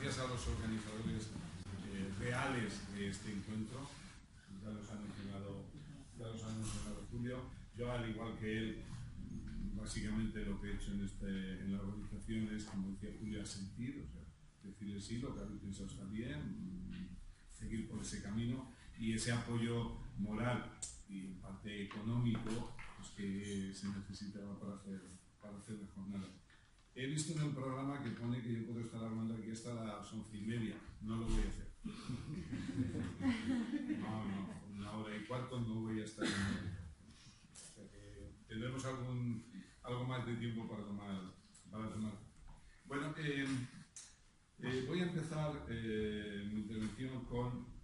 gracias a los organizadores reales de este encuentro. Ya los ha mencionado Julio. Yo, al igual que él, básicamente lo que he hecho en la organización es, como decía Julio, asentir, o sea, decirle sí, lo que habéis pensado está bien, seguir por ese camino, y ese apoyo moral y en parte económico pues, que se necesitaba para hacer la jornada. He visto en el programa que pone que yo puedo estar hablando aquí hasta las 11:30. No lo voy a hacer. No, 1:15 no voy a estar. O sea que tendremos algo más de tiempo para tomar. Bueno, voy a empezar mi intervención con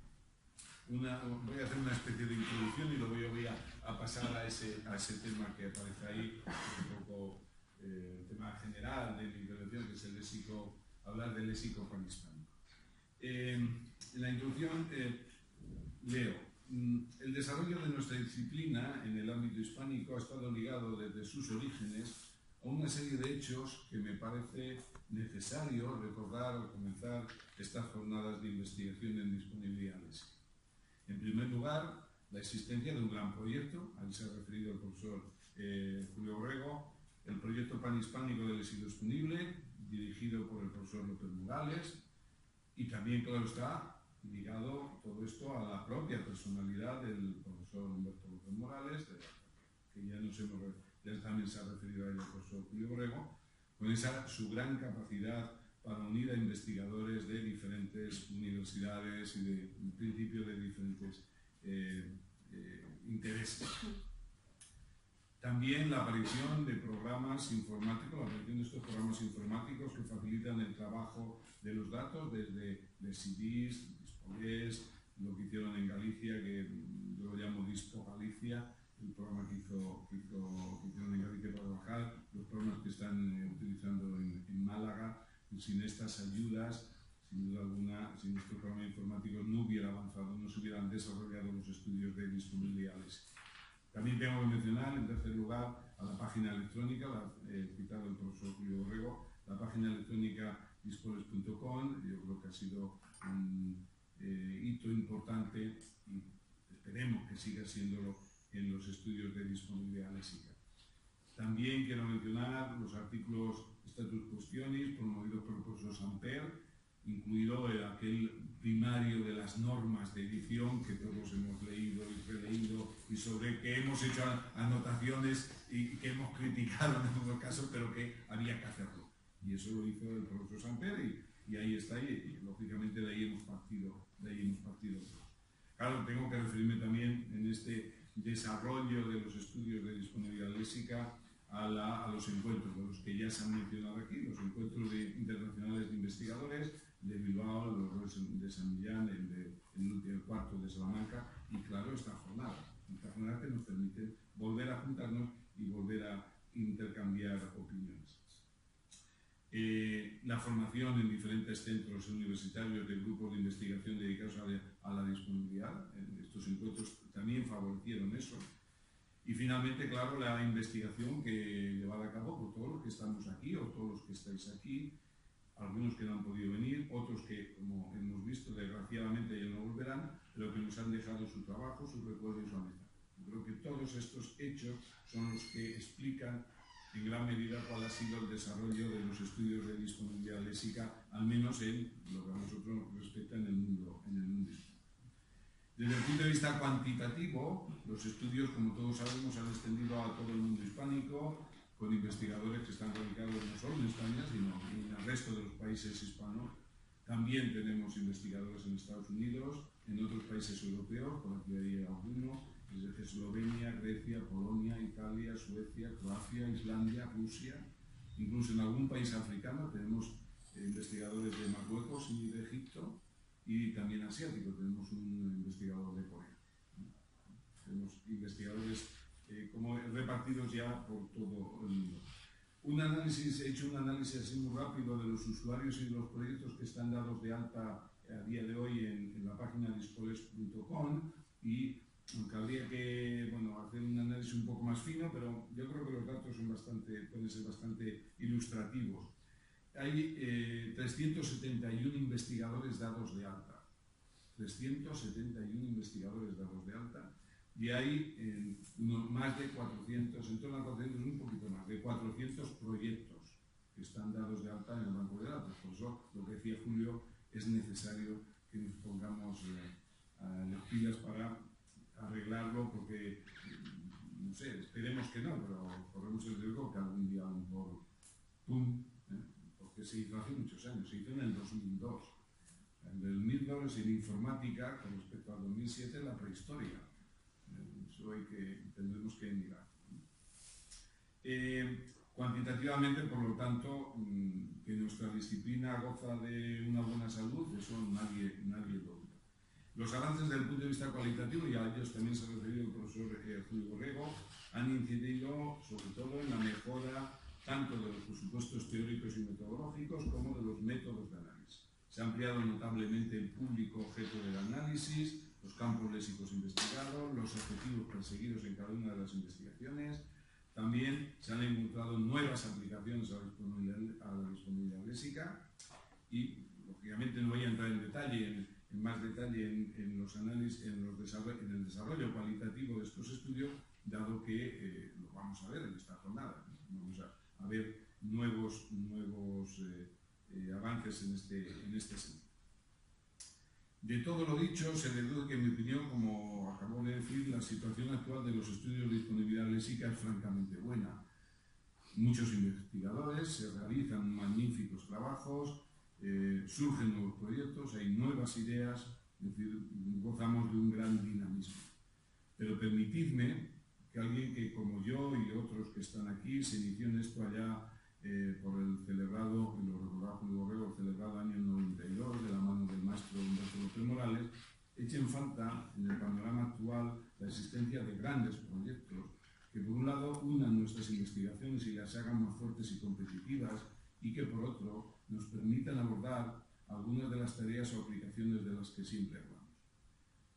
voy a hacer una especie de introducción y luego yo voy a pasar a ese tema que aparece ahí, un poco el tema general de mi intervención, que es el léxico, hablar del léxico panhispánico. En la introducción leo: el desarrollo de nuestra disciplina en el ámbito hispánico ha estado ligado desde sus orígenes a una serie de hechos que me parece necesario recordar al comenzar estas jornadas de investigación en disponibilidad léxica. En primer lugar, la existencia de un gran proyecto, al que se ha referido el profesor Julio Borrego, el proyecto panhispánico del léxico disponible, dirigido por el profesor López Morales, y también, claro está, ligado todo esto a la propia personalidad del profesor Humberto López Morales, que ya también se ha referido a él el profesor Julio Borrego, con esa su gran capacidad para unir a investigadores de diferentes universidades y en principio de diferentes intereses. También la aparición de programas informáticos, la aparición de estos programas informáticos que facilitan el trabajo de los datos, desde CDIS, Dispolés, lo que hicieron en Galicia, que yo lo llamo Dispo Galicia, el programa que hicieron en Galicia para trabajar, los programas que están utilizando en Málaga. Sin estas ayudas, sin duda alguna, sin estos programas informáticos no hubiera avanzado, no se hubieran desarrollado los estudios de disponibilidad léxica. También tengo que mencionar, en tercer lugar, a la página electrónica, citado el profesor Julio Borrego, la página electrónica dispoles.com. Yo creo que ha sido un hito importante y esperemos que siga siéndolo en los estudios de disponibilidad léxica. También quiero mencionar los artículos Status Questionis, promovidos por el profesor Samper, incluido aquel primario de las normas de edición que todos hemos leído y releído y sobre que hemos hecho anotaciones y que hemos criticado en algunos casos, pero que había que hacerlo. Y eso lo hizo el profesor Samper y ahí está, y lógicamente de ahí hemos partido. Claro, tengo que referirme también en este desarrollo de los estudios de disponibilidad léxica a los encuentros, de los que ya se han mencionado aquí, los encuentros internacionales de investigadores de Bilbao, los de San Millán, el cuarto de Salamanca, y claro, esta jornada que nos permite volver a juntarnos y volver a intercambiar opiniones. La formación en diferentes centros universitarios de grupos de investigación dedicados a la disponibilidad, estos encuentros también favorecieron eso. Y finalmente, claro, la investigación que llevada a cabo por todos los que estamos aquí o todos los que estáis aquí, algunos que no han podido venir, otros que, como hemos visto, desgraciadamente ya no volverán, pero que nos han dejado su trabajo, su recuerdo y su amistad. Yo creo que todos estos hechos son los que explican en gran medida cuál ha sido el desarrollo de los estudios de disponibilidad léxica, al menos en lo que a nosotros nos respecta en el mundo hispano. Desde el punto de vista cuantitativo, los estudios, como todos sabemos, han extendido a todo el mundo hispánico, con investigadores que están radicados no solo en España, sino en el resto de los países hispanos. También tenemos investigadores en Estados Unidos, en otros países europeos, por aquí hay alguno, desde Eslovenia, Grecia, Polonia, Italia, Suecia, Croacia, Islandia, Rusia, incluso en algún país africano tenemos investigadores de Marruecos y de Egipto, y también asiático, tenemos un investigador de Corea. Tenemos investigadores como repartidos ya por todo el mundo. He hecho un análisis así muy rápido de los usuarios y de los proyectos que están dados de alta a día de hoy en la página dispoles.com, y aunque habría que hacer un análisis un poco más fino, pero yo creo que los datos pueden ser bastante ilustrativos. hay 371 investigadores dados de alta. 371 investigadores dados de alta. Y hay más de 400, en torno a 400, un poquito más, de 400 proyectos que están dados de alta en el banco de datos. Por eso, lo que decía Julio, es necesario que nos pongamos las pilas para arreglarlo, porque, no sé, esperemos que no, pero corremos el riesgo que algún día a lo mejor, ¡pum!, porque se hizo hace muchos años, se hizo en el 2002. En el 2002 en informática, con respecto al 2007, la prehistoria. Eso tendremos que mirar. Cuantitativamente, por lo tanto, que nuestra disciplina goza de una buena salud, eso nadie lo duda. Los avances desde el punto de vista cualitativo, y a ellos también se ha referido el profesor Julio Borrego, han incidido sobre todo en la mejora tanto de los presupuestos teóricos y metodológicos como de los métodos de análisis. Se ha ampliado notablemente el público objeto del análisis, los campos léxicos investigados, los objetivos perseguidos en cada una de las investigaciones. También se han encontrado nuevas aplicaciones a la disponibilidad léxica y, lógicamente, no voy a entrar en más detalle en los análisis, en el desarrollo cualitativo de estos estudios, dado que lo vamos a ver en esta jornada. Vamos a ver nuevos avances en este sentido. De todo lo dicho, se deduce que, en mi opinión, como acabo de decir, la situación actual de los estudios de disponibilidad léxica es francamente buena. Muchos investigadores se realizan magníficos trabajos, surgen nuevos proyectos, hay nuevas ideas, es decir, gozamos de un gran dinamismo. Pero permitidme que alguien que, como yo y otros que están aquí, se inició en esto allá por el celebrado, lo recordaba Julio Borrego, el celebrado año 92, de la mano del maestro Humberto López Morales, echen falta en el panorama actual la existencia de grandes proyectos que, por un lado, unan nuestras investigaciones y las hagan más fuertes y competitivas, y que, por otro, nos permitan abordar algunas de las tareas o aplicaciones de las que siempre hablamos.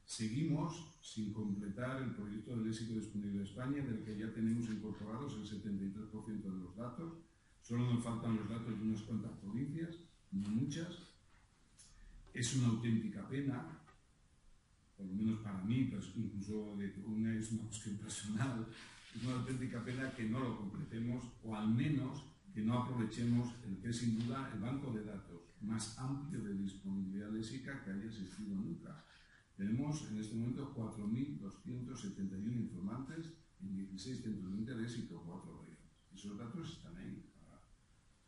Seguimos sin completar el proyecto de léxico disponible de España, del que ya tenemos incorporados el 73% de los datos. Solo nos faltan los datos de unas cuantas provincias, no muchas. Es una auténtica pena, por lo menos para mí, pues incluso es una cuestión personal, es una auténtica pena que no lo completemos, o al menos que no aprovechemos el que es sin duda el banco de datos más amplio de disponibilidad léxica que haya existido nunca. Tenemos en este momento 4.271 informantes en 16 centros de interés y 4 de ellos. Esos datos están ahí para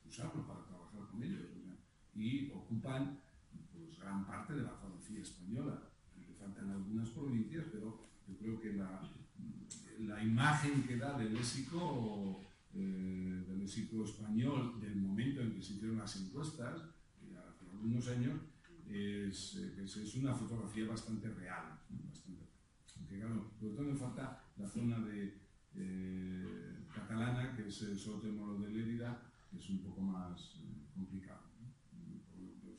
usarlos, para trabajar con ellos, y ocupan, pues, gran parte de la geografía española. Le faltan algunas provincias, pero yo creo que la imagen que da del léxico español del momento en que se hicieron las encuestas, hace algunos años, es una fotografía bastante real. Aunque, claro, sobre todo me falta la zona catalana, que es Soto-Moro de Lérida, que es un poco más complicado,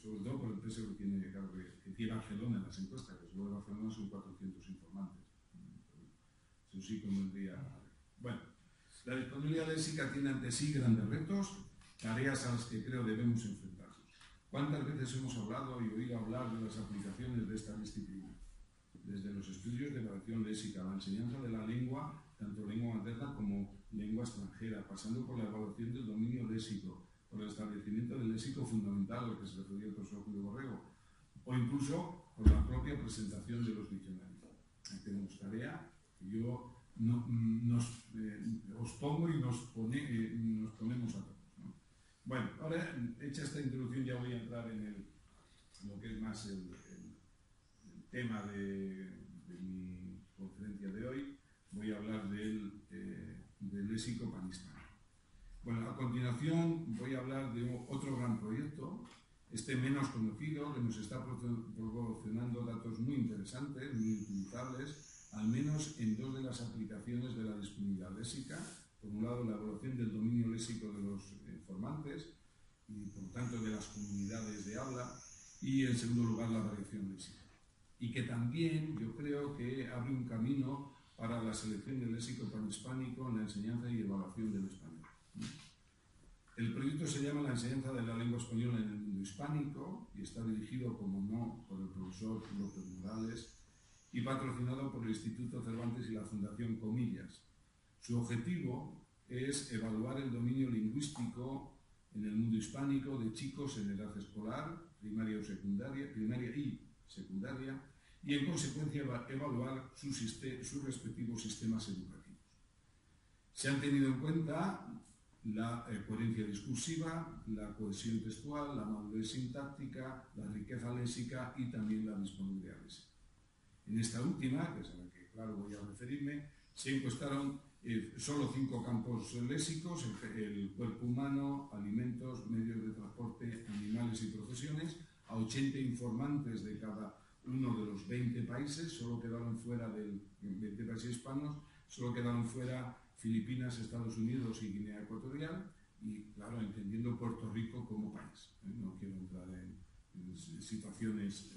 sobre todo por el peso que tiene, claro, que tiene Barcelona en las encuestas, que solo de Barcelona son 400 informantes. Eso sí convendría. Bueno, la disponibilidad léxica tiene ante sí grandes retos, tareas a las que creo debemos enfrentarnos. ¿Cuántas veces hemos hablado y oído hablar de las aplicaciones de esta disciplina? Desde los estudios de evaluación léxica, la enseñanza de la lengua, tanto lengua materna como lengua extranjera, pasando por la evaluación del dominio léxico, por el establecimiento del léxico fundamental al que se refería el profesor Julio Borrego, o incluso por la propia presentación de los diccionarios. Aquí tenemos tarea que yo os pongo y nos ponemos a todos, ¿no? Bueno, ahora, hecha esta introducción, ya voy a entrar en lo que es más el tema de mi conferencia de hoy. Voy a hablar del léxico panhispánico. Bueno, a continuación voy a hablar de otro gran proyecto, menos conocido, que nos está proporcionando datos muy interesantes, muy utilizables, al menos en dos de las aplicaciones de la disponibilidad léxica. Por un lado, la evaluación del dominio léxico de los informantes y, por tanto, de las comunidades de habla, y, en segundo lugar, la variación léxica. Y que también yo creo que abre un camino para la selección del léxico panhispánico en la enseñanza y evaluación del español. El proyecto se llama La enseñanza de la lengua española en el mundo hispánico y está dirigido, como no, por el profesor López Morales y patrocinado por el Instituto Cervantes y la Fundación Comillas. Su objetivo es evaluar el dominio lingüístico en el mundo hispánico de chicos en edad escolar, primaria y secundaria, y en consecuencia evaluar sus respectivos sistemas educativos. Se han tenido en cuenta la coherencia discursiva, la cohesión textual, la madurez sintáctica, la riqueza léxica y también la disponibilidad léxica. En esta última, que es a la que claro voy a referirme, se encuestaron solo 5 campos léxicos: el cuerpo humano, alimentos, medios de transporte, animales y profesiones, a 80 informantes de cada uno de los 20 países, solo quedaron fuera de 20 países hispanos, solo quedaron fuera Filipinas, Estados Unidos y Guinea Ecuatorial, y claro, entendiendo Puerto Rico como país. No quiero entrar en situaciones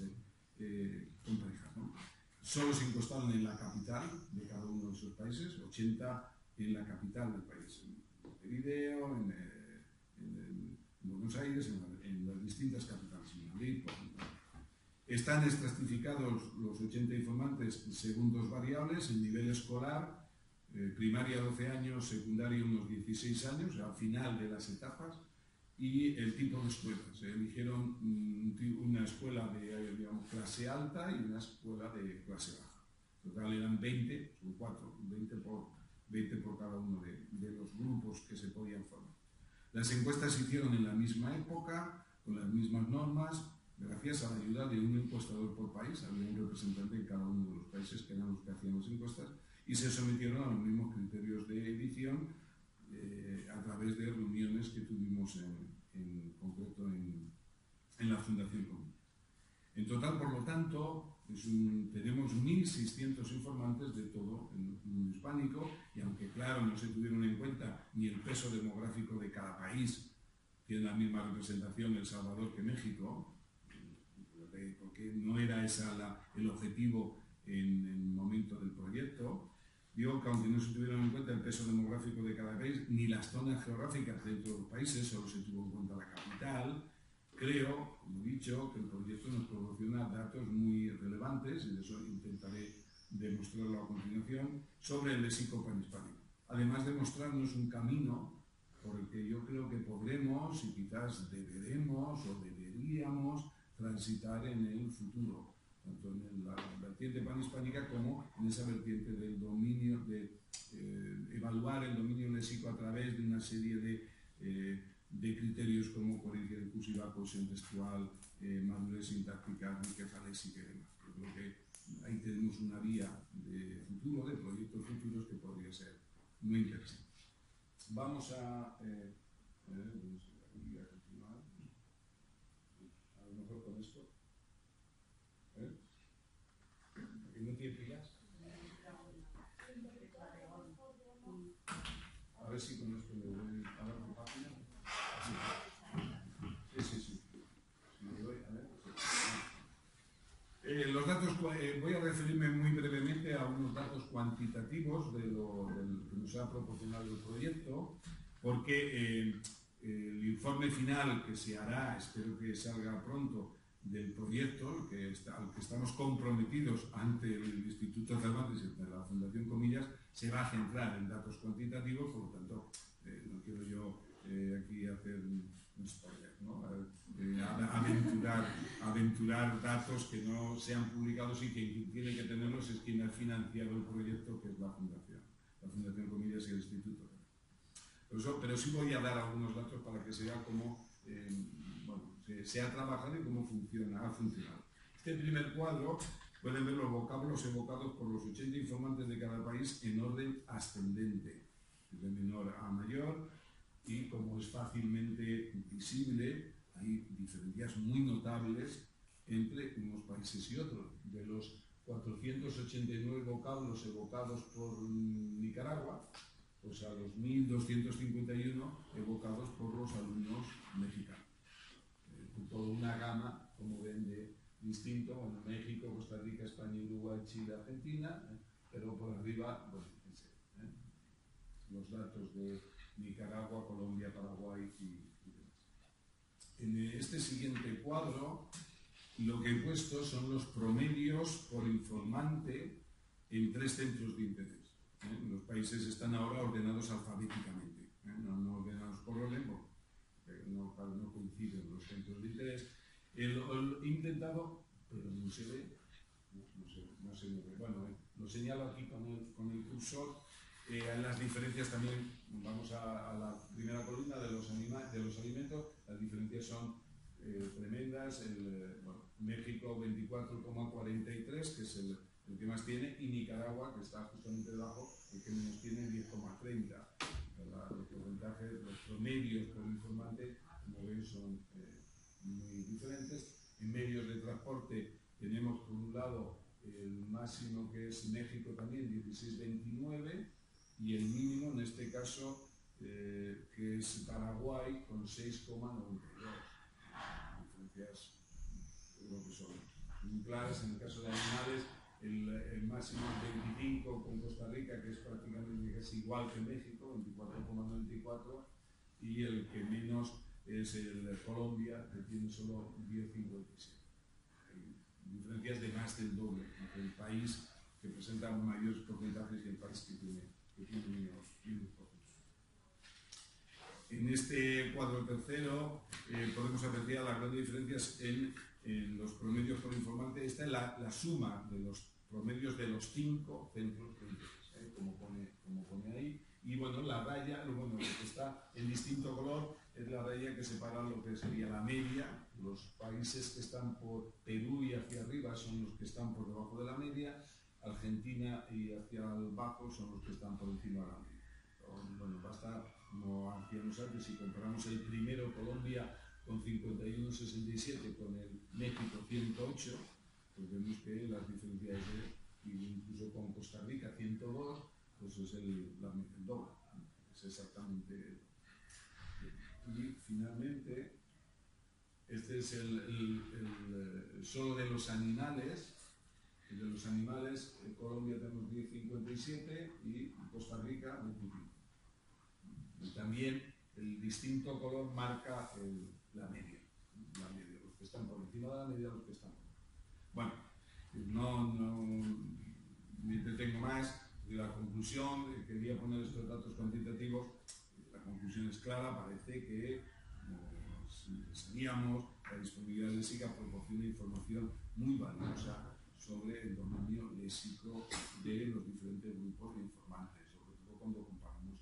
complejas, ¿no? Solo se encuestaron en la capital de cada uno de esos países, 80 en la capital del país, en Montevideo, en Buenos Aires, en las distintas capitales, en Madrid, por ejemplo. Están estratificados los 80 informantes según 2 variables: el nivel escolar, primaria 12 años, secundaria unos 16 años, al final de las etapas, y el tipo de escuela. Se eligieron una escuela de, digamos, clase alta y una escuela de clase baja. En total eran 20, son 4, 20 por cada uno de los grupos que se podían formar. Las encuestas se hicieron en la misma época, con las mismas normas, gracias a la ayuda de un encuestador por país. Había un representante en cada uno de los países que eran los que hacían las encuestas, y se sometieron a los mismos criterios de edición a través de reuniones que tuvimos en concreto en la Fundación Comillas. En total, por lo tanto, tenemos 1.600 informantes de todo el mundo hispánico, y aunque claro no se tuvieron en cuenta ni el peso demográfico de cada país, tiene la misma representación El Salvador que México, porque no era ese el objetivo en el momento del proyecto. Digo que aunque no se tuvieron en cuenta el peso demográfico de cada país, ni las zonas geográficas dentro de los países, solo se tuvo en cuenta la capital, creo, como he dicho, que el proyecto nos proporciona datos muy relevantes, y de eso intentaré demostrarlo a continuación, sobre el léxico panhispánico. Además de mostrarnos un camino por el que yo creo que podremos y quizás deberemos o deberíamos transitar en el futuro, tanto en la vertiente panhispánica como en esa vertiente del dominio, de evaluar el dominio léxico a través de una serie de criterios como coherencia discursiva, cohesión textual, madurez sintáctica, riqueza léxica y demás. Yo creo que ahí tenemos una vía de futuro, de proyectos futuros, que podría ser muy interesante. Vamos a continuar. A lo mejor con esto. ¿No tiene pilas? A ver si con esto le doy a ver la página. Sí. Si le doy, a ver. Los datos, voy a referirme muy brevemente a unos datos cuantitativos del que nos ha proporcionado el proyecto, porque el informe final que se hará, espero que salga pronto, del proyecto, al que estamos comprometidos ante el Instituto Cervantes y la Fundación Comillas, se va a centrar en datos cuantitativos. Por lo tanto, no quiero yo aquí hacer un spoiler, ¿no? Aventurar datos que no sean publicados, y quien tiene que tenerlos es quien ha financiado el proyecto, que es la Fundación Comillas y el Instituto. Pero sí voy a dar algunos datos para que se vea cómo se ha trabajado y cómo ha funcionado. Este primer cuadro, pueden ver los vocablos evocados por los 80 informantes de cada país en orden ascendente, de menor a mayor, y como es fácilmente visible, hay diferencias muy notables entre unos países y otros. De los 489 vocablos evocados por Nicaragua, pues a los 1.251 evocados por los alumnos mexicanos. Toda una gama, como ven, de distinto, bueno, México, Costa Rica, España, Uruguay, Chile, Argentina, pero por arriba, bueno, los datos de Nicaragua, Colombia, Paraguay y demás. En este siguiente cuadro, lo que he puesto son los promedios por informante en 3 centros de interés. Los países están ahora ordenados alfabéticamente, no ordenados por orden, porque no coinciden los centros de interés. He intentado, pero no se ve, no se ve. Bueno, lo señalo aquí con el cursor. Las diferencias también, vamos a la primera columna de los alimentos, las diferencias son tremendas. México 24,43, que es el que más tiene, y Nicaragua, que está justamente debajo, el que menos tiene, 10,30. Los porcentajes, los promedios por informante, como ven, son muy diferentes. En medios de transporte tenemos por un lado el máximo, que es México también, 16,29, y el mínimo en este caso, que es Paraguay, con 6,92. Diferencias, creo que son muy claras. En el caso de animales, el máximo es 25 con Costa Rica, que es prácticamente casi igual que México, 24,94, y el que menos es el Colombia, que tiene solo 10,57. Diferencias de más del doble entre el país que presenta mayores porcentajes y el país que tiene menos porcentajes. En este cuadro tercero podemos apreciar las grandes diferencias en los promedios por informante. Esta es la suma de los promedios de los 5 centros de interés, como pone ahí. Y bueno, la raya, lo que está en distinto color, es la raya que separa lo que sería la media. Los países que están por Perú y hacia arriba son los que están por debajo de la media. Argentina y hacia abajo son los que están por encima de la media. Bueno, basta, como hacíamos antes, si comparamos el primero, Colombia, con 51,67, con el México 108, pues vemos que las diferencias, incluso con Costa Rica 102, pues es el doble, es exactamente. Y finalmente, este es solo de los animales. De los animales, en Colombia tenemos 10,57 y Costa Rica 25. Y también el distinto color marca la media, los que están por encima de la media, los que están por encima. Bueno, no me entretengo más. De la conclusión, quería poner estos datos cuantitativos. La conclusión es clara, parece que, como sabíamos, la disponibilidad léxica proporciona información muy valiosa sobre el dominio léxico de los diferentes grupos de informantes, sobre todo cuando comparamos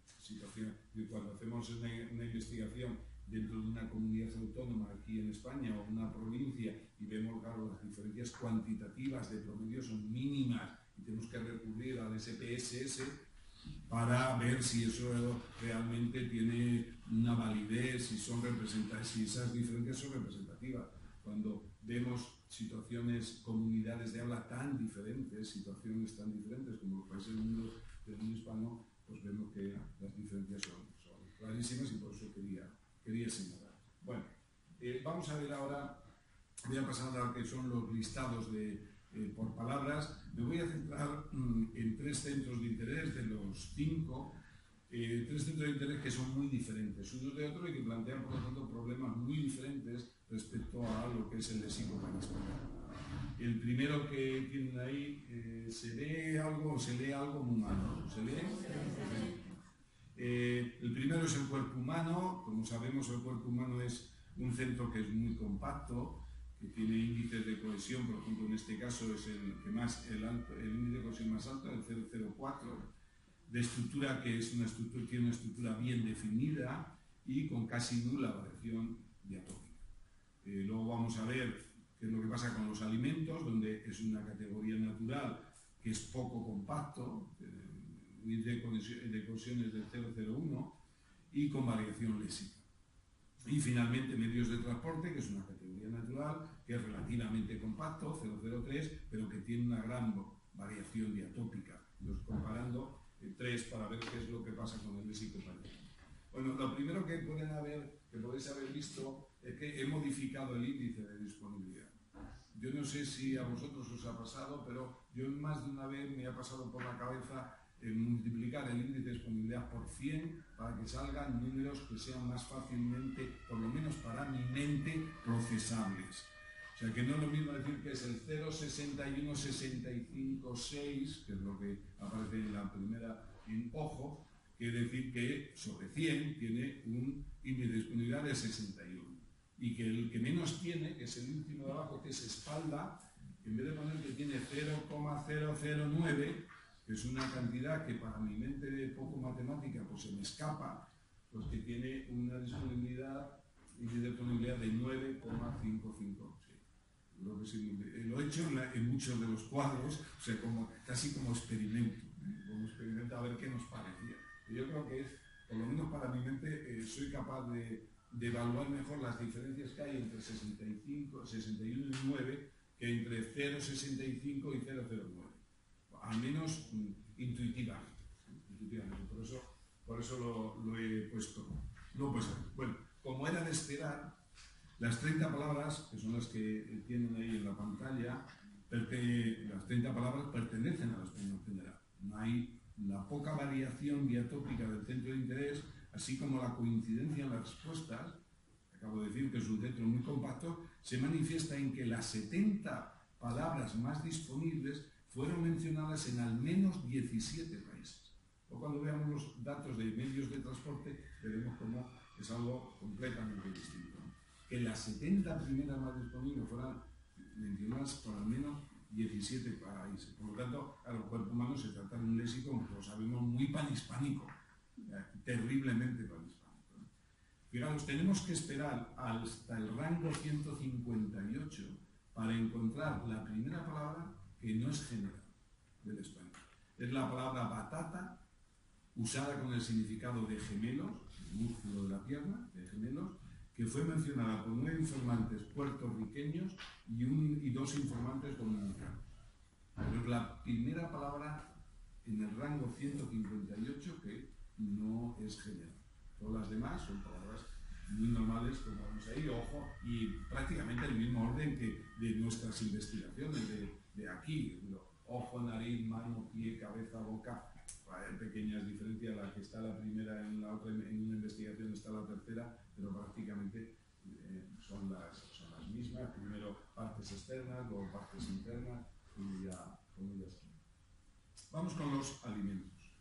situaciones. Cuando hacemos una investigación dentro de una comunidad autónoma aquí en España o una provincia y vemos, claro, las diferencias cuantitativas de promedio son mínimas y tenemos que recurrir al SPSS para ver si eso realmente tiene una validez, si esas diferencias son representativas. Cuando vemos situaciones, comunidades de habla tan diferentes, situaciones tan diferentes como los países del mundo hispano, pues vemos que las diferencias son clarísimas y por eso quería señalar. Bueno, vamos a ver ahora, voy a pasar a lo que son los listados por palabras. Me voy a centrar en 3 centros de interés de los 5, 3 centros de interés que son muy diferentes unos de otros y que plantean, por lo tanto, problemas muy diferentes respecto a lo que es el léxico panhispánico. El primero que tienen ahí, ¿se lee algo muy malo? ¿Se lee? El primero es el cuerpo humano. Como sabemos, el cuerpo humano es un centro que es muy compacto, que tiene índices de cohesión, por ejemplo, en este caso es el índice de cohesión más alto, el 0,04, de estructura que tiene una estructura bien definida y con casi nula variación diatópica. Luego vamos a ver qué es lo que pasa con los alimentos, donde es una categoría natural que es poco compacto, el índice de cohesión es del 0,01 y con variación léxica. Y finalmente medios de transporte, que es una categoría natural, que es relativamente compacto, 0,03, pero que tiene una gran variación diatópica. Entonces, comparando 3 para ver qué es lo que pasa con el léxico panhispánico. Bueno, lo primero que podéis haber visto es que he modificado el índice de disponibilidad. Yo no sé si a vosotros os ha pasado, pero yo más de una vez me ha pasado por la cabeza multiplicar el índice de disponibilidad por 100 para que salgan números que sean más fácilmente, por lo menos para mi mente, procesables. O sea, que no es lo mismo decir que es el 0,6165,6, que es lo que aparece en la primera en ojo, que decir que sobre 100 tiene un índice de disponibilidad de 61. Y que el que menos tiene, que es el último de abajo, que es espalda, en vez de poner que tiene 0,009, que es una cantidad que para mi mente de poco matemática pues se me escapa, pues que tiene una disponibilidad, índice de disponibilidad de 9,556. Lo he hecho en muchos de los cuadros, o sea, casi como experimento, a ver qué nos parecía. Yo creo que es, por lo menos para mi mente, soy capaz de evaluar mejor las diferencias que hay entre 61 y 9 que entre 0,65 y 0,09. Al menos intuitivamente. Por eso lo he puesto. Bueno, como era de esperar, las 30 palabras, que son las que tienen ahí en la pantalla, las 30 palabras pertenecen a la español general. No hay la poca variación diatópica del centro de interés, así como la coincidencia en las respuestas, acabo de decir que es un centro muy compacto, se manifiesta en que las 70 palabras más disponibles fueron mencionadas en al menos 17 países. O cuando veamos los datos de medios de transporte, veremos cómo es algo completamente distinto. Que las 70 primeras más disponibles fueran mencionadas por al menos 17 países. Por lo tanto, a los cuerpos humanos se trata de un léxico, como lo sabemos, muy panhispánico, terriblemente panhispánico. Fijaros, tenemos que esperar hasta el rango 158 para encontrar la primera palabra que no es general del español. Es la palabra batata, usada con el significado de gemelos, el músculo de la pierna, de gemelos, que fue mencionada por 9 informantes puertorriqueños y 2 informantes dominicanos. Pero es la primera palabra en el rango 158 que no es general. Todas las demás son palabras muy normales, como vemos ahí, ojo, y prácticamente el mismo orden que de nuestras investigaciones de aquí. Ojo, nariz, mano, pie, cabeza, boca. Hay pequeñas diferencias, la que está la primera en la otra, en una investigación está la tercera, pero prácticamente son las mismas. Primero partes externas, luego partes internas, como ya sabemos. Vamos con los alimentos.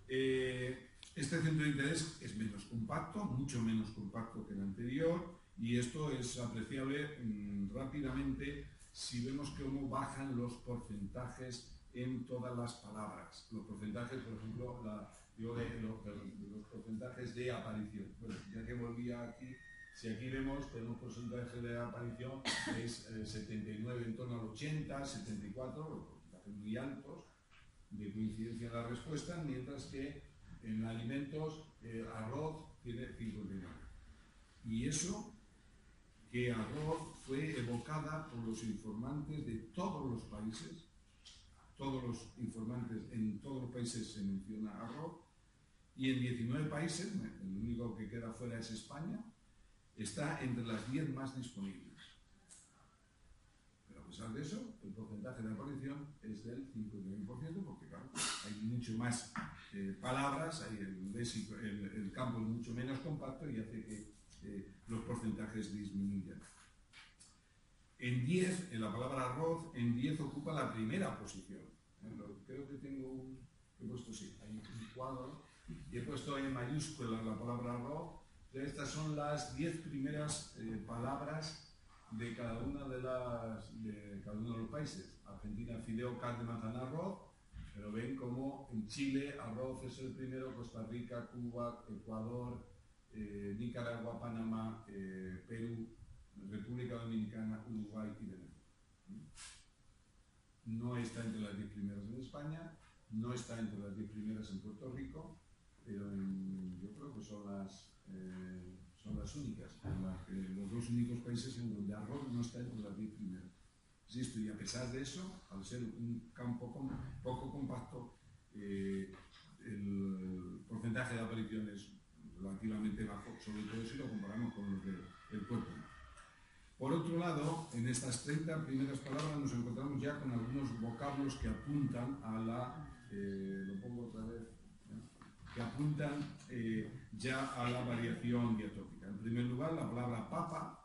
Este centro de interés es menos compacto, mucho menos compacto que el anterior, y esto es apreciable rápidamente si vemos cómo bajan los porcentajes en todas las palabras. Los porcentajes, por ejemplo, los porcentajes de aparición. Bueno, ya que volvía aquí, si aquí vemos, tenemos porcentaje de aparición, es 79 en torno al 80, 74, los porcentajes muy altos de coincidencia en las respuestas, mientras que en alimentos, arroz tiene 59. Y eso, que arroz fue evocada por los informantes de todos los países. Todos los informantes, en todos los países se menciona arroz, y en 19 países, el único que queda fuera es España, está entre las 10 más disponibles. Pero a pesar de eso, el porcentaje de aparición es del 59%, porque claro, hay mucho más palabras, hay el campo es mucho menos compacto y hace que los porcentajes disminuyan. En 10, en la palabra arroz, en 10 ocupa la primera posición. Creo que he puesto, sí, hay un cuadro, y he puesto en mayúsculas la palabra arroz. Estas son las 10 primeras palabras de cada uno de los países. Argentina, fideo, carne, manzana, arroz. Pero ven como en Chile arroz es el primero, Costa Rica, Cuba, Ecuador, Nicaragua, Panamá, Perú, República Dominicana, Uruguay y Venezuela. No está entre las 10 primeras en España, no está entre las 10 primeras en Puerto Rico, pero yo creo que son las únicas, los dos únicos países en donde arroz no está entre las 10 primeras. Insisto, y a pesar de eso, al ser un campo poco compacto, el porcentaje de aparición es relativamente bajo, sobre todo si lo comparamos con los del cuerpo. Por otro lado, en estas 30 primeras palabras nos encontramos ya con algunos vocablos que apuntan a la lo pongo otra vez, que apuntan ya a la variación diatópica. En primer lugar, la palabra papa,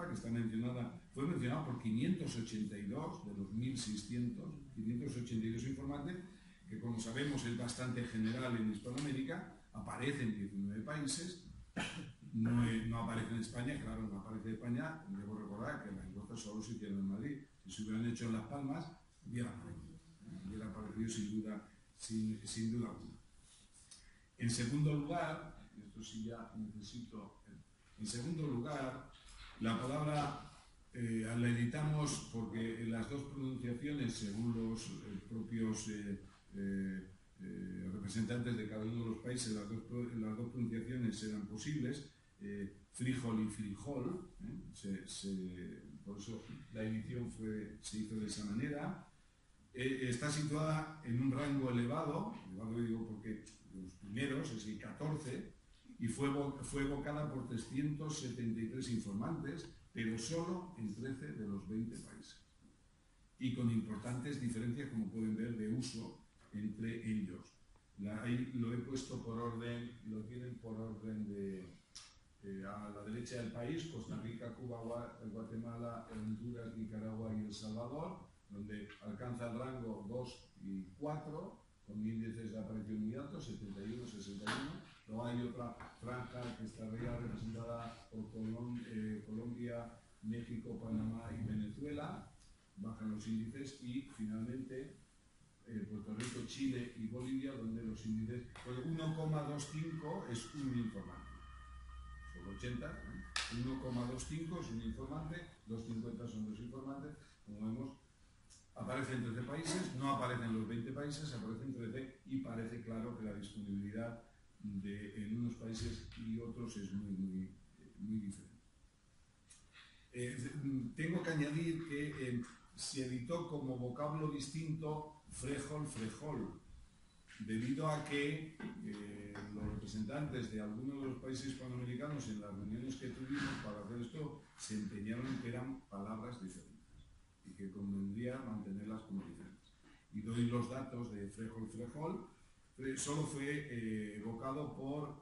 que está mencionada, fue mencionada por 582 de los 1600, 582 informantes, que como sabemos es bastante general en Hispanoamérica, aparece en 19 países, no aparece en España, claro, no aparece en España. Debo recordar que las encuestas solo se hicieron en Madrid. Si se hubieran hecho en Las Palmas, hubiera aparecido sin duda alguna. En segundo lugar, esto sí ya necesito, en segundo lugar, la palabra la editamos porque las dos pronunciaciones, según los propios representantes de cada uno de los países, las dos pronunciaciones eran posibles, frijol y frijol, por eso la edición se hizo de esa manera. Está situada en un rango elevado digo porque los primeros, es el 14, y fue evocada por 373 informantes, pero solo en 13 de los 20 países. Y con importantes diferencias, como pueden ver, de uso entre ellos. Ahí lo he puesto por orden, lo tienen por orden a la derecha del país: Costa Rica, Cuba, Guatemala, Honduras, Nicaragua y El Salvador, donde alcanza el rango 2 y 4, con índices de aparición muy altos, 71, 61. Luego hay otra franja que estaría representada por Colombia, México, Panamá y Venezuela, bajan los índices, y finalmente Puerto Rico, Chile y Bolivia, donde los índices, pues 1,25 es un informante. Son 80, 1,25 es un informante, 2,50 son dos informantes. Como vemos, aparece en 13 países, no aparece en los 20 países, aparece en 13, y parece claro que la disponibilidad en unos países y otros es muy diferente. Tengo que añadir que se editó como vocablo distinto frejol, debido a que los representantes de algunos de los países hispanoamericanos, en las reuniones que tuvimos para hacer esto, se empeñaron en que eran palabras diferentes y que convendría mantenerlas como diferentes. Y doy los datos de frejol. Solo fue evocado por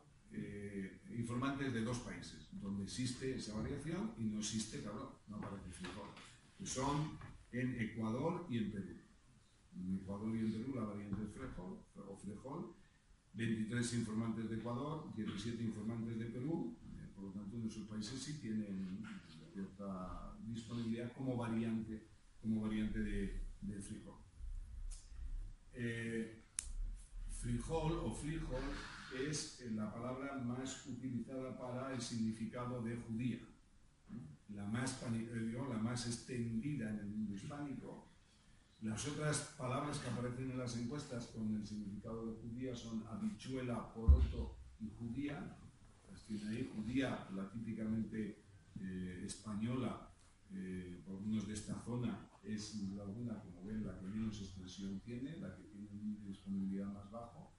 informantes de dos países, donde existe esa variación, y no existe, claro, no aparece frijol, que son en Ecuador y en Perú. En Ecuador y en Perú la variante es frejol, 23 informantes de Ecuador, 17 informantes de Perú. Por lo tanto, en esos países sí tienen cierta disponibilidad como variante de frijol. Frijol es la palabra más utilizada para el significado de judía, la más extendida en el mundo hispánico. Las otras palabras que aparecen en las encuestas con el significado de judía son habichuela, poroto y judía. Las tiene ahí. Judía, la típicamente española, por algunos de esta zona, es alguna, como ven, la que menos expresión tiene, la que tiene una disponibilidad más bajo.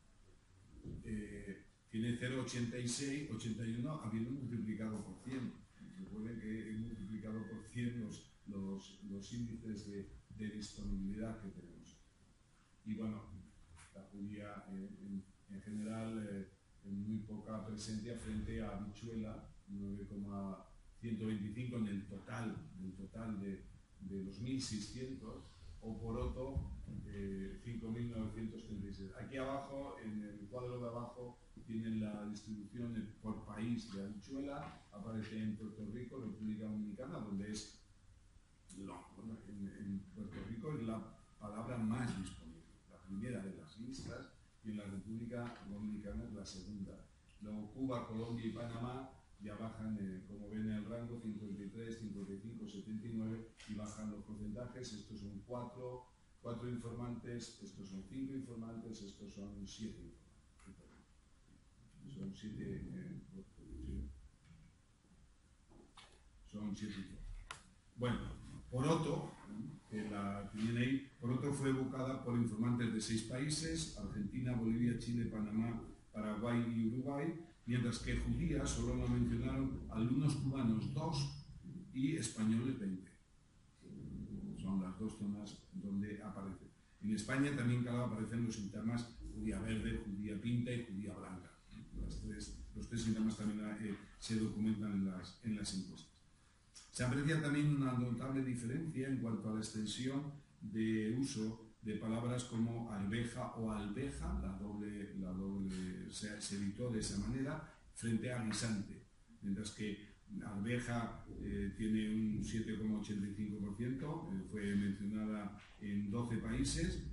Tiene 0,86, 81, habiendo multiplicado por 100. Recuerden que he multiplicado por 100 los índices de disponibilidad que tenemos. Y bueno, la judía en general en muy poca presencia frente a habichuela, 9,125 en el total de los 1.600, o poroto 5.936. Aquí abajo, en el cuadro de abajo, tienen la distribución por país de habichuela. Aparece en Puerto Rico, República Dominicana, donde es en Puerto Rico es la palabra más disponible, la primera de las listas, y en la República Dominicana es la segunda. Luego Cuba, Colombia y Panamá ya bajan, como ven, el rango 53, 55, 79, y bajan los porcentajes. Estos son 4 informantes, estos son 5 informantes, estos son 7 informantes. Son 7 informantes. Bueno, Poroto, que la tienen ahí, Poroto fue evocada por informantes de 6 países: Argentina, Bolivia, Chile, Panamá, Paraguay y Uruguay, mientras que judía solo la mencionaron algunos cubanos 2 y españoles 20. Son las dos zonas donde aparece. En España también, claro, aparecen los síntomas judía verde, judía pinta y judía blanca. Los tres síntomas también se documentan en las encuestas. Se aprecia también una notable diferencia en cuanto a la extensión de uso de palabras como arveja o alveja, la doble se editó de esa manera, frente a guisante, mientras que arveja tiene un 7,85%, fue mencionada en 12 países,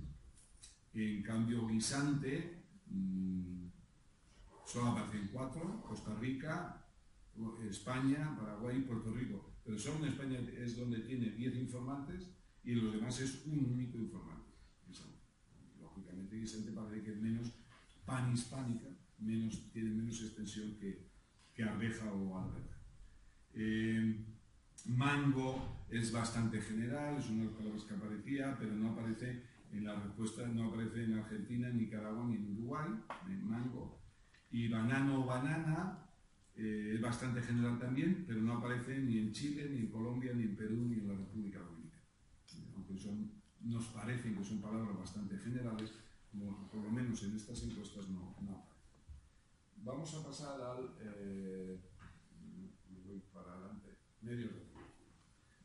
en cambio guisante solo aparece en 4, Costa Rica, España, Paraguay y Puerto Rico, pero solo en España es donde tiene 10 informantes y en los demás es un único informante. Lógicamente guisante parece que es menos panhispánica, tiene menos extensión que arveja o alveja. Mango es bastante general, es una de las palabras que aparecía, pero no aparece en la respuesta, no aparece en Argentina, en Nicaragua ni en Uruguay, en mango. Y banano o banana es bastante general también, pero no aparece ni en Chile, ni en Colombia, ni en Perú, ni en la República Dominicana. Aunque nos parecen que son palabras bastante generales, como por lo menos en estas encuestas no aparecen. Vamos a pasar al... voy para adelante, medio de...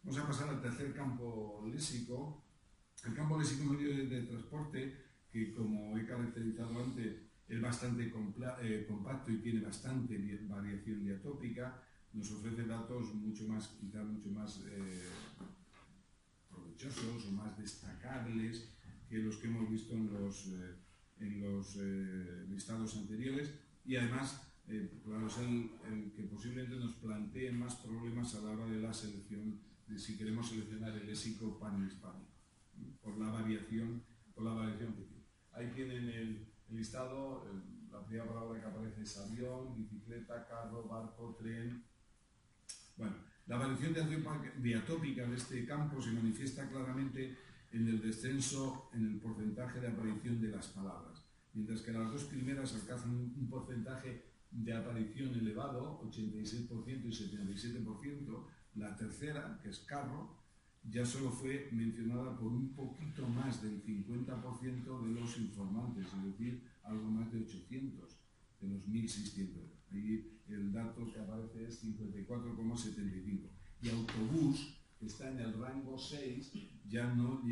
Vamos a pasar al tercer campo léxico. El campo léxico medio de transporte, que como he caracterizado antes, es bastante compacto y tiene bastante variación diatópica, nos ofrece datos quizás mucho más provechosos o más destacables que los que hemos visto en los listados anteriores, y además claro, es el que posiblemente nos plantee más problemas a la hora de la selección, de si queremos seleccionar el léxico panhispánico, por la variación que tiene. Ahí tienen el listado, la primera palabra que aparece es avión, bicicleta, carro, barco, tren. Bueno, la variación diatópica de este campo se manifiesta claramente en el descenso en el porcentaje de aparición de las palabras, mientras que las dos primeras alcanzan un porcentaje de aparición elevado, 86% y 77%, la tercera, que es carro, ya solo fue mencionada por un poquito más del 50% de los informantes, es decir, algo más de 800 de los 1.600. Ahí el dato que aparece es 54,75. Y autobús, que está en el rango 6, ya no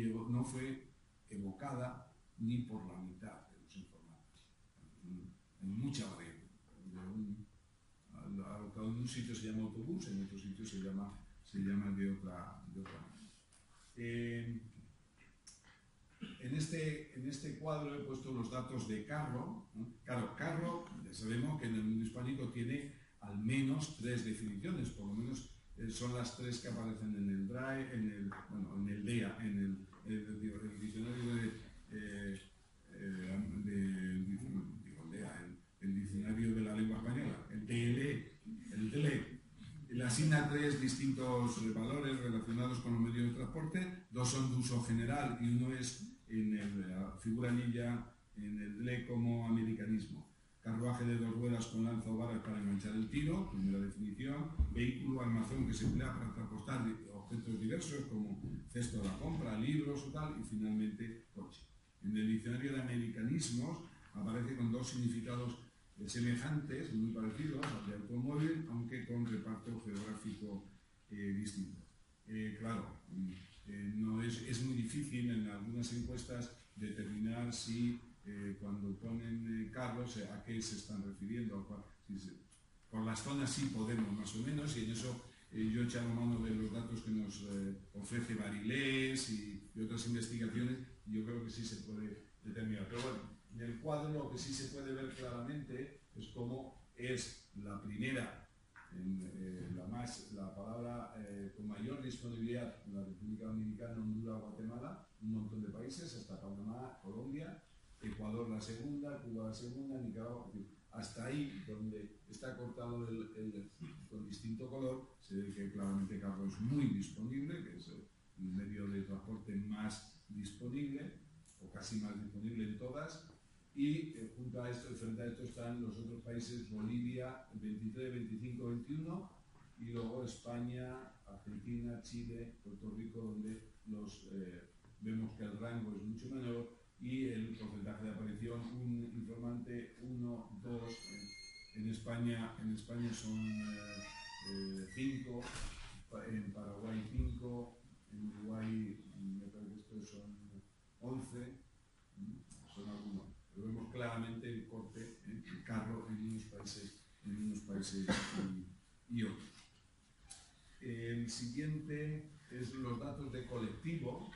fue evocada ni por la mitad de los informantes. Hay mucha variación. En un sitio se llama autobús, en otro sitio se llama de otra manera. En este cuadro he puesto los datos de carro, ¿no? Claro, carro, ya sabemos que en el mundo hispánico tiene al menos 3 definiciones, por lo menos son las 3 que aparecen en el DRAE, en el DEA, en el diccionario el diccionario de la lengua española, el DLE, el DLE. Le asigna 3 distintos valores relacionados con los medios de transporte, 2 son de uso general y uno es la figura anilla en el DLE como americanismo. Carruaje de 2 ruedas con lanza o varas para enganchar el tiro, primera definición. Vehículo armazón que se emplea para transportar objetos diversos como cesto de la compra, libros o tal, y finalmente coche. En el diccionario de americanismos aparece con 2 significados semejantes, muy parecidos al de automóvil, aunque con reparto geográfico distinto. Claro, es muy difícil en algunas encuestas determinar si cuando ponen carros a qué se están refiriendo. Por las zonas sí podemos más o menos, y en eso yo he echado mano de los datos que nos ofrece Barilés y otras investigaciones, y yo creo que sí se puede determinar. Pero bueno, en el cuadro lo que sí se puede ver claramente es cómo es la primera, la palabra con mayor disponibilidad en la República Dominicana, Honduras, Guatemala, un montón de países, hasta Panamá, Colombia, Ecuador la segunda, Cuba la segunda, Nicaragua, hasta ahí donde está cortado con distinto color, se ve que claramente carro es muy disponible, que es el medio de transporte más disponible, o casi más disponible en todas, y junto a esto, frente a esto están los otros países, Bolivia, 23, 25, 21, y luego España, Argentina, Chile, Puerto Rico, donde vemos que el rango es mucho menor y el porcentaje de aparición, un informante, 1, 2, en España son 5, en Paraguay 5, en Uruguay me parece que estos son 11, son algunos, pero vemos claramente el corte, el carro en unos países y otros. El siguiente es los datos de colectivo.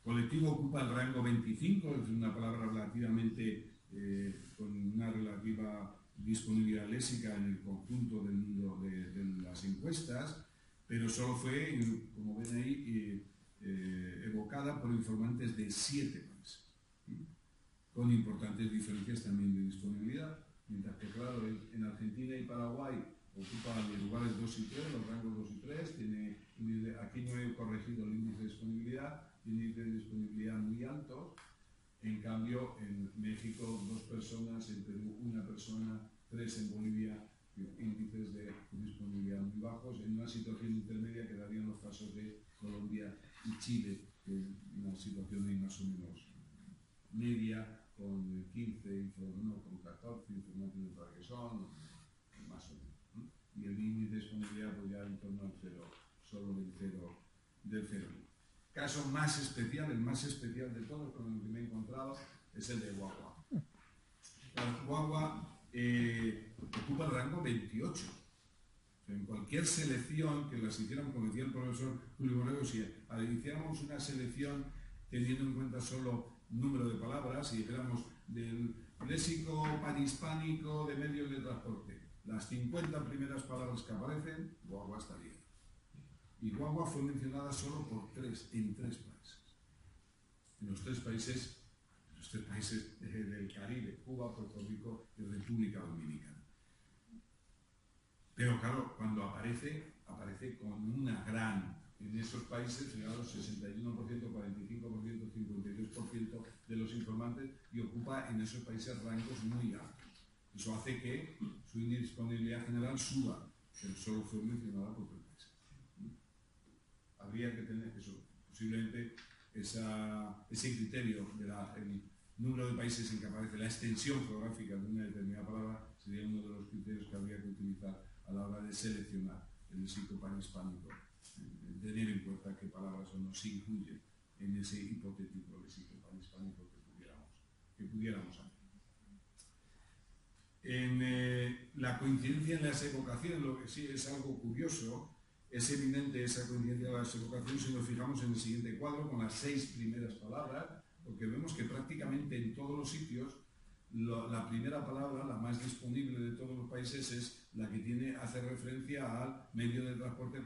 Colectivo ocupa el rango 25, es una palabra relativamente con una relativa disponibilidad léxica en el conjunto del mundo de las encuestas, pero solo fue, como ven ahí, evocada por informantes de 7 países, con importantes diferencias también de disponibilidad, mientras que, claro, en Argentina y Paraguay ocupa los lugares 2 y 3, los rangos 2 y 3, aquí no he corregido el índice de disponibilidad, índice de disponibilidad muy altos. En cambio, en México 2 personas, en Perú 1 persona, 3 en Bolivia, índices de disponibilidad muy bajos. En una situación intermedia quedarían los casos de Colombia y Chile, que es una situación ahí más o menos media, con 15, con 14 informantes para que son, más o menos. Y el índice de disponibilidad pues ya en torno al 0, solo del 0. Caso más especial, el más especial de todos con el que me he encontrado, es el de Guagua. Guagua ocupa el rango 28. O sea, en cualquier selección que las hiciéramos, como decía el profesor Julio Borrego, si hiciéramos una selección teniendo en cuenta solo número de palabras y dijéramos del léxico panhispánico de medios de transporte, las 50 primeras palabras que aparecen, Guagua estaría. Y Guagua fue mencionada solo en 3 países. En los 3 países del Caribe, Cuba, Puerto Rico y República Dominicana. Pero claro, cuando aparece con una gran, en esos países, fijaros, 61%, 45%, 53% de los informantes, y ocupa en esos países rangos muy altos. Eso hace que su indisponibilidad general suba, pero solo fue mencionada por 3 países. Habría que tener eso, posiblemente ese criterio del número de países en que aparece la extensión geográfica de una determinada palabra sería uno de los criterios que habría que utilizar a la hora de seleccionar el léxico panhispánico, tener en cuenta qué palabras o no se incluyen en ese hipotético léxico panhispánico que pudiéramos hacer. En la coincidencia en las evocaciones, lo que sí es algo curioso, es evidente esa coincidencia de las evocaciones si nos fijamos en el siguiente cuadro con las 6 primeras palabras, porque vemos que prácticamente en todos los sitios la primera palabra, la más disponible de todos los países, es la que hace referencia al medio de transporte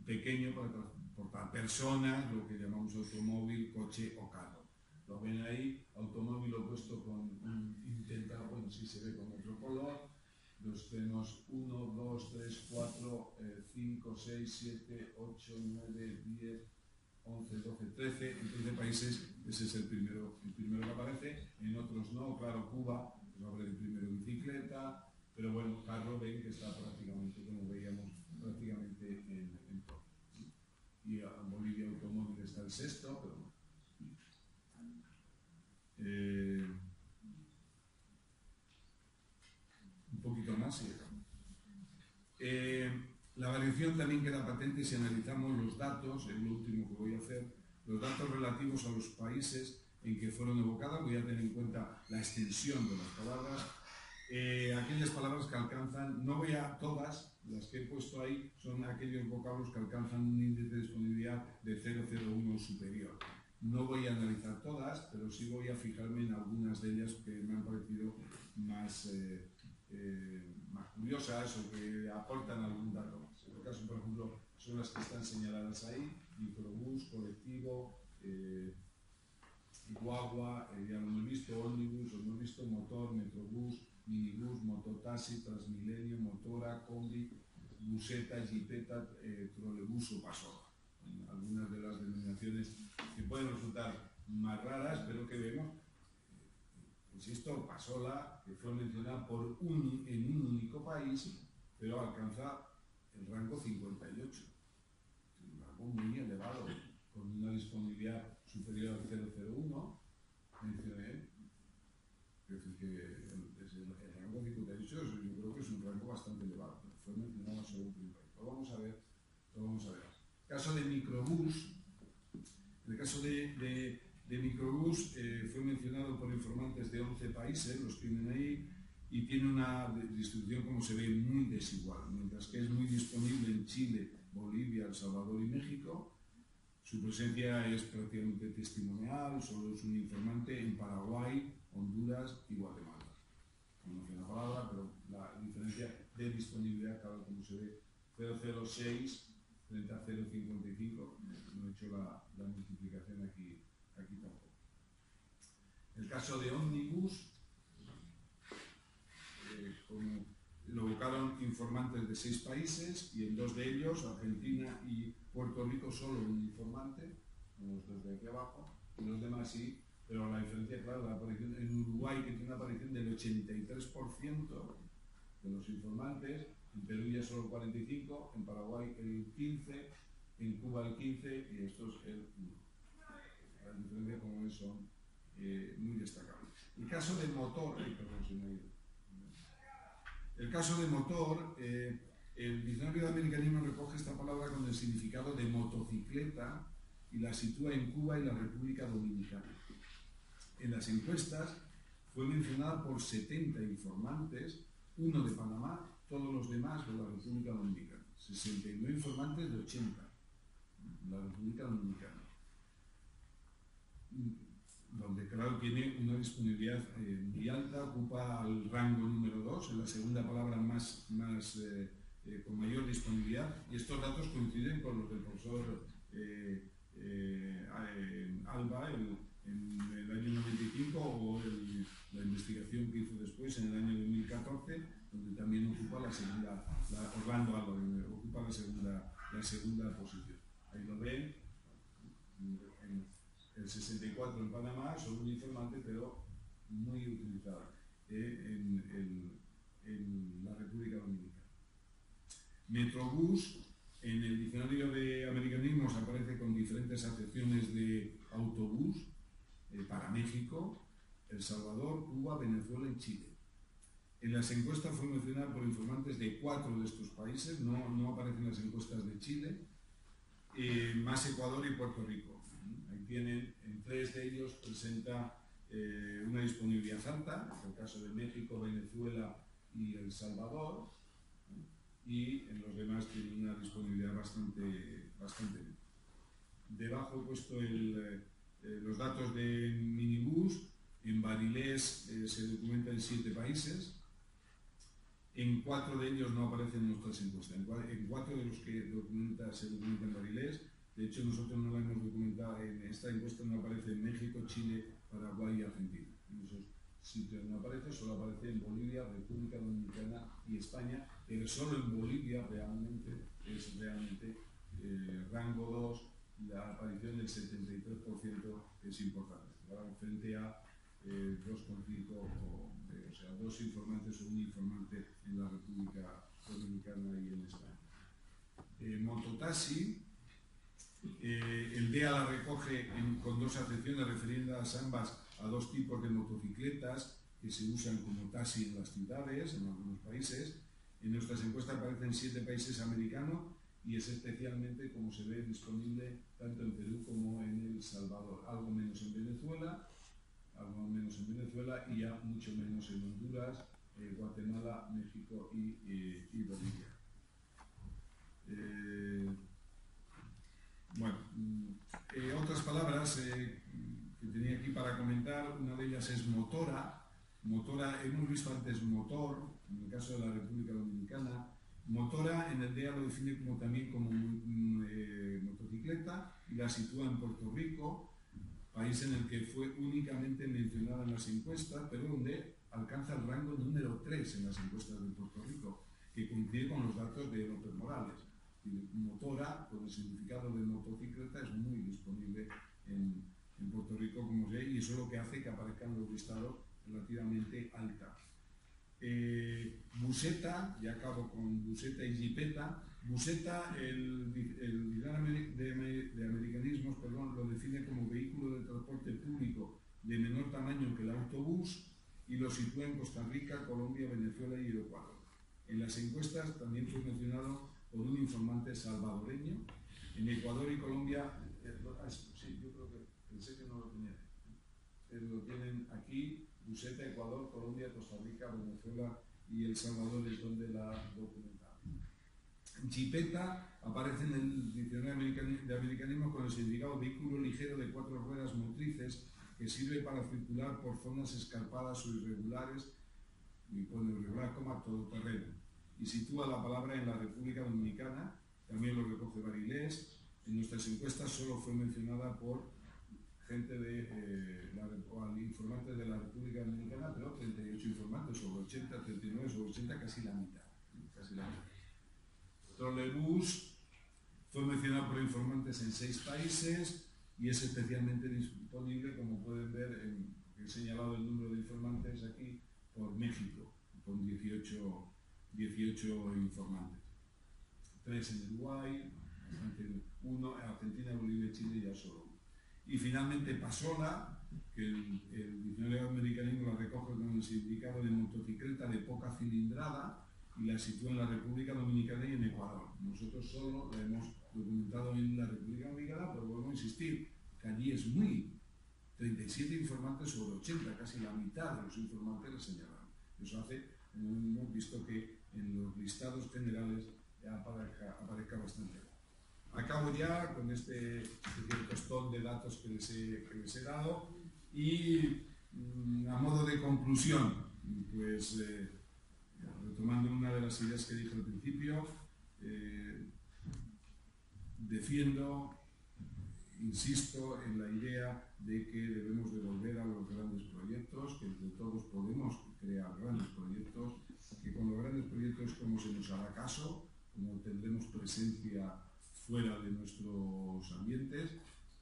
pequeño para transportar personas, lo que llamamos automóvil, coche o carro. Lo ven ahí, automóvil opuesto con intentado, bueno, sí se ve con otro color. Los tenemos 1, 2, 3, 4, 5, 6, 7, 8, 9, 10, 11, 12, 13, en 13 países ese es el primero que aparece, en otros no, claro, Cuba, pues aparece el primero bicicleta, pero bueno, carro ven que está prácticamente, como veíamos, prácticamente en todo. Y en Bolivia automóvil está el 6º, pero bueno. Un poquito más y la variación también queda patente si analizamos los datos, es lo último que voy a hacer, los datos relativos a los países en que fueron evocadas. Voy a tener en cuenta la extensión de las palabras, aquellas palabras que alcanzan, no voy a todas, las que he puesto ahí son aquellos vocablos que alcanzan un índice de disponibilidad de 0,01 superior. No voy a analizar todas, pero sí voy a fijarme en algunas de ellas que me han parecido más curiosas o que aportan algún dato más. En el caso, por ejemplo, son las que están señaladas ahí: microbús, colectivo, Guagua, ya lo hemos visto, ómnibus, lo hemos visto, motor, metrobús, minibús, mototaxi, transmilenio, motora, combi, buseta, jipeta, trolebús o pasola. Algunas de las denominaciones que pueden resultar más raras, pero que vemos, insisto, pasola, que fue mencionada en un único país, pero alcanza el rango 58, un rango muy elevado, con una disponibilidad Lo vamos a ver. Caso de microbús. En el caso de microbús fue mencionado por informantes de 11 países, los tienen ahí, y tiene una distribución, como se ve, muy desigual. Mientras que es muy disponible en Chile, Bolivia, El Salvador y México, su presencia es prácticamente testimonial, solo es un informante en Paraguay, Honduras y Guatemala. Conoce la palabra, pero la diferencia de disponibilidad, claro, como se ve, 0,06 frente a 0,55, no he hecho la multiplicación aquí tampoco. El caso de Omnibus, como lo buscaron informantes de 6 países y en 2 de ellos, Argentina y Puerto Rico, solo un informante, como los 2 de aquí abajo, y los demás sí, pero la diferencia, claro, la aparición en Uruguay, que tiene una aparición del 83% de los informantes, en Perú ya solo 45%, en Paraguay el 15%, en Cuba el 15% y estos el 1%. Las diferencias, como ven, son muy destacables. El caso del motor, perdón, se me ha ido. El caso de motor, el diccionario de americanismo recoge esta palabra con el significado de motocicleta y la sitúa en Cuba y la República Dominicana. En las encuestas fue mencionada por 70 informantes, 1 de Panamá, todos los demás de la República Dominicana. 69 informantes de 80, la República Dominicana. Donde, claro, tiene una disponibilidad muy alta, ocupa el rango número 2, es la segunda palabra con mayor disponibilidad, y estos datos coinciden con los del profesor Alba en el año 95 o la investigación que hizo después en el año 2014, donde también ocupa la segunda, Orlando Alba ocupa la segunda posición. Ahí lo ven. El 64 en Panamá, solo un informante, pero muy utilizado en la República Dominicana. Metrobús, en el diccionario de americanismos aparece con diferentes acepciones de autobús para México, El Salvador, Cuba, Venezuela y Chile. En las encuestas fue mencionada por informantes de 4 de estos países, no aparecen las encuestas de Chile, más Ecuador y Puerto Rico. Ahí tienen, en 3 de ellos presenta una disponibilidad alta, en el caso de México, Venezuela y El Salvador, y en los demás tiene una disponibilidad bastante bien. Debajo he puesto los datos de minibús. En Barilés se documenta en 7 países. En 4 de ellos no aparecen nuestras encuestas. En 4 de los que se documenta en Barilés, de hecho nosotros no la hemos documentado, en esta encuesta no aparece en México, Chile, Paraguay y Argentina. En esos sitios no aparece, solo aparece en Bolivia, República Dominicana y España, pero solo en Bolivia es realmente rango 2, la aparición del 73% es importante. Ahora, frente a 2,5 o sea, 2 informantes o un informante en la República Dominicana y en España. Mototaxi, el DEA la recoge con 2 acepciones refiriéndolas ambas a 2 tipos de motocicletas que se usan como taxi en las ciudades, en algunos países. En nuestras encuestas aparecen 7 países americanos y es especialmente, como se ve, disponible tanto en Perú como en El Salvador, algo menos en Venezuela y ya mucho menos en Honduras, Guatemala, México y Bolivia. Otras palabras que tenía aquí para comentar, una de ellas es motora. Motora, hemos visto antes motor, en el caso de la República Dominicana. Motora en el DEA lo define también como motocicleta y la sitúa en Puerto Rico, país en el que fue únicamente mencionada en las encuestas, pero donde alcanza el rango número 3 en las encuestas de Puerto Rico, que coincide con los datos de López Morales. Motora, con el significado de motocicleta, es muy disponible en Puerto Rico, como se ve, y eso es lo que hace que aparezcan los listados relativamente alta. Buseta, ya acabo con buseta y jipeta. Buseta, el diccionario de americanismos, lo define como vehículo de transporte público de menor tamaño que el autobús y lo sitúa en Costa Rica, Colombia, Venezuela y Ecuador. En las encuestas también fue mencionado por un informante salvadoreño. En Ecuador y Colombia, sí, yo creo que pensé que no lo tenían. Lo tienen aquí, Buseta, Ecuador, Colombia, Costa Rica, Venezuela y El Salvador es donde la documentaron. Jipeta aparece en el diccionario de americanismo con el significado vehículo ligero de 4 ruedas motrices que sirve para circular por zonas escarpadas o irregulares, y pone irregular como todoterreno. Y sitúa la palabra en la República Dominicana, también lo recoge Barilés. En nuestras encuestas solo fue mencionada por gente informantes de la República Dominicana, pero 38 informantes sobre 80, 39 sobre 80, casi la mitad. Trolebús fue mencionado por informantes en 6 países y es especialmente disponible, como pueden ver, he señalado el número de informantes aquí, por México, con 18 informantes. 3 en Uruguay, 1 en Argentina, Bolivia y Chile, ya solo 1. Y finalmente Pasola, que el diccionario americanismo la recoge con el significado de motocicleta de poca cilindrada y la sitúa en la República Dominicana y en Ecuador. Nosotros solo la hemos documentado en la República Dominicana, pero vuelvo a insistir que allí es 37 informantes sobre 80, casi la mitad de los informantes les señalaron. Eso hace, hemos visto que en los listados generales aparezca bastante. Acabo ya con este tostón de datos que les he dado y a modo de conclusión, pues retomando una de las ideas que dije al principio, defiendo, insisto en la idea de que debemos de volver a los grandes proyectos, que entre todos podemos crear grandes proyectos, que con los grandes proyectos como se nos hará caso, como tendremos presencia fuera de nuestros ambientes,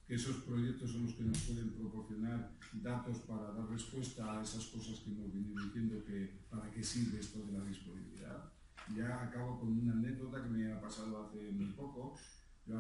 que esos proyectos son los que nos pueden proporcionar datos para dar respuesta a esas cosas que hemos venido diciendo, que para qué sirve esto de la disponibilidad. Ya acabo con una anécdota que me ha pasado hace muy poco. Yo